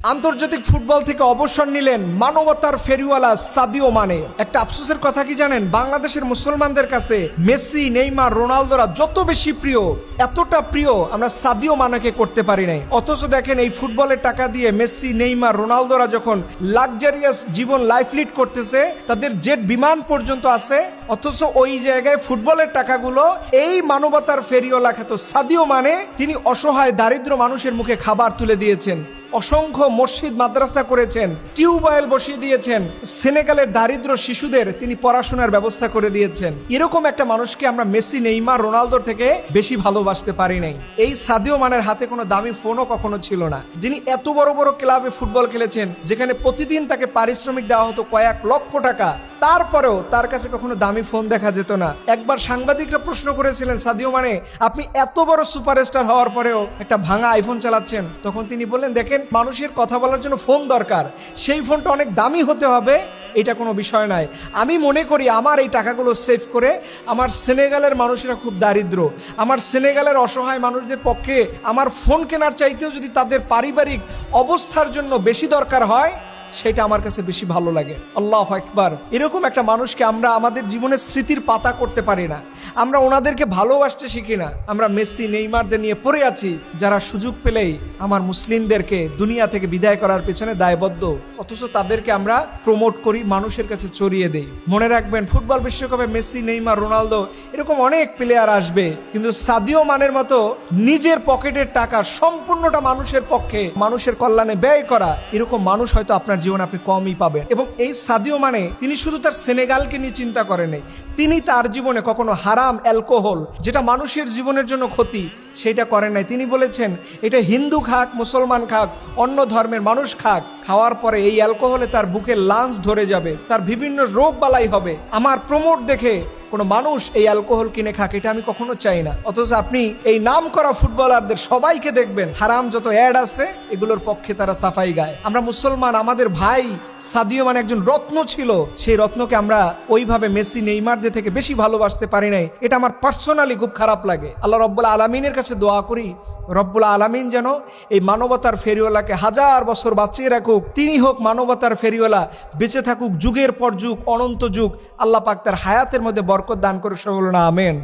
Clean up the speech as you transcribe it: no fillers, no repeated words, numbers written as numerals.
আন্তর্জাতিক ফুটবল থেকে অবসর নিলেন মানবতার ফেরিওয়ালা সাদিও মানে। একটা আফসোসের কথা কি জানেন, বাংলাদেশের মুসলমানদের কাছে মেসি, নেইমার, রোনালদোরা যত বেশি প্রিয়, এতটা প্রিয় আমরা সাদিও মানেকে করতে পারি নাই। অথচ দেখেন এই ফুটবলের টাকা দিয়ে মেসি, নেইমার, রোনালদোরা যখন লাক্সারিয়াস জীবন লাইফ লিড করতেছে, তাদের জেট বিমান পর্যন্ত আছে, অথচ ওই জায়গায় ফুটবলের টাকাগুলো এই মানবতার ফেরিওয়ালা খ্যাত সাদিও মানে তিনি অসহায় দারিদ্র মানুষের মুখে খাবার তুলে দিয়েছেন, অসংখ্য মসজিদ মাদ্রাসা করেছেন, টিউবওয়েল বসিয়ে দিয়েছেন, সেনেগালের দারিদ্র শিশুদের তিনি পড়াশোনার ব্যবস্থা করে দিয়েছেন। এরকম একটা মানুষকে আমরা মেসি, নেইমার, রোনালদোর থেকে বেশি ভালোবাসতে পারি নাই। এই সাদিও মানের হাতে কোনো দামি ফোনও কখনো ছিল না, যিনি এত বড় বড় ক্লাবে ফুটবল খেলেছেন, যেখানে প্রতিদিন তাকে পারিশ্রমিক দেওয়া হতো কয়েক লক্ষ টাকা, তারপরেও তার কাছে কখনো দামি ফোন দেখা যেত না। একবার সাংবাদিকরা প্রশ্ন করেছিলেন, সাদিও মানে আপনি এত বড় সুপারস্টার হওয়ার পরেও একটা ভাঙা আইফোন চালাচ্ছেন? তখন তিনি বললেন, দেখেন, মানুষের কথা বলার জন্য ফোন দরকার, সেই ফোনটা অনেক দামি হতে হবে, এটা কোনো বিষয় নয়। আমি মনে করি আমার এই টাকাগুলো সেভ করে আমার সেনেগালের মানুষেরা খুব দারিদ্র, আমার সেনেগালের অসহায় মানুষদের পক্ষে আমার ফোন কেনার চাইতেও যদি তাদের পারিবারিক অবস্থার জন্য বেশি দরকার হয়, সেটা আমার কাছে বেশি ভালো লাগে। আল্লাহু আকবার। এরকম একটা মানুষকে আমরা আমাদের জীবনের স্মৃতির পাতা করতে পারি না, আমরা ওনাদেরকে ভালোবাসতে শিখি না। আমরা মেসি, নেইমারদের নিয়ে পড়ে আছি, যারা সুযোগ পেলেই আমার মুসলিমদেরকে দুনিয়া থেকে বিদায় করার পেছনে দায়বদ্ধ, অথচ তাদেরকে আমরা প্রমোট করি, মানুষের কাছে ছড়িয়ে দেই। মনে রাখবেন, ফুটবল বিশ্বকাপে মেসি, নেইমার, রোনালদো এরকম অনেক প্লেয়ার আসবে, কিন্তু সাদিও মানের মতো নিজের পকেটের টাকা সম্পূর্ণটা মানুষের পক্ষে, মানুষের কল্যাণে ব্যয় করা, এরকম মানুষ হয়তো আপনার জীবনে আপনি কমই পাবেন। এবং এই সাদিও মানে তিনি শুধু তার সেনেগালকে নিয়ে চিন্তা করেন, তিনি তার জীবনে কখনো হারাম অ্যালকোহল, যেটা মানুষের জীবনের জন্য ক্ষতি, সেটা করেন নাই। তিনি বলেছেন, এটা হিন্দু খাক, মুসলমান খাক, অন্য ধর্মের মানুষ খাক, খাওয়ার পরে এই অ্যালকোহলে তার বুকে লাঞ্চ ধরে যাবে, তার বিভিন্ন রোগ বালাই হবে। আমার প্রমোট দেখে কোনো মানুষ এই অ্যালকোহল কিনে খাক, এটা আমি কখনো চাই না। অথচ আপনি এই নাম করা ফুটবলারদের সবাইকে দেখবেন, হারাম যত অ্যাড আছে এগুলোর পক্ষে তারা সাফাই গায়। আমরা মুসলমান, আমাদের ভাই সাদিও মানে একজন রত্ন ছিল, সেই রত্নকে আমরা ওইভাবে মেসি, নেইমারদের থেকে বেশি ভালোবাসতে পারি নাই। এটা আমার পার্সোনালি খুব খারাপ লাগে। আল্লাহ রব্বুল আলামিনের কাছে দোয়া করি, রব্বুল আলামিন যেন এই মানবতার ফেরিওয়ালাকে হাজার বছর বাঁচিয়ে রাখুক, তিনি হোক মানবতার ফেরিওয়ালা, বেঁচে থাকুক যুগের পর যুগ, অনন্ত যুগ। আল্লাহ পাক তার হায়াতের মধ্যে বরকত দান করে, সকল না আমেন।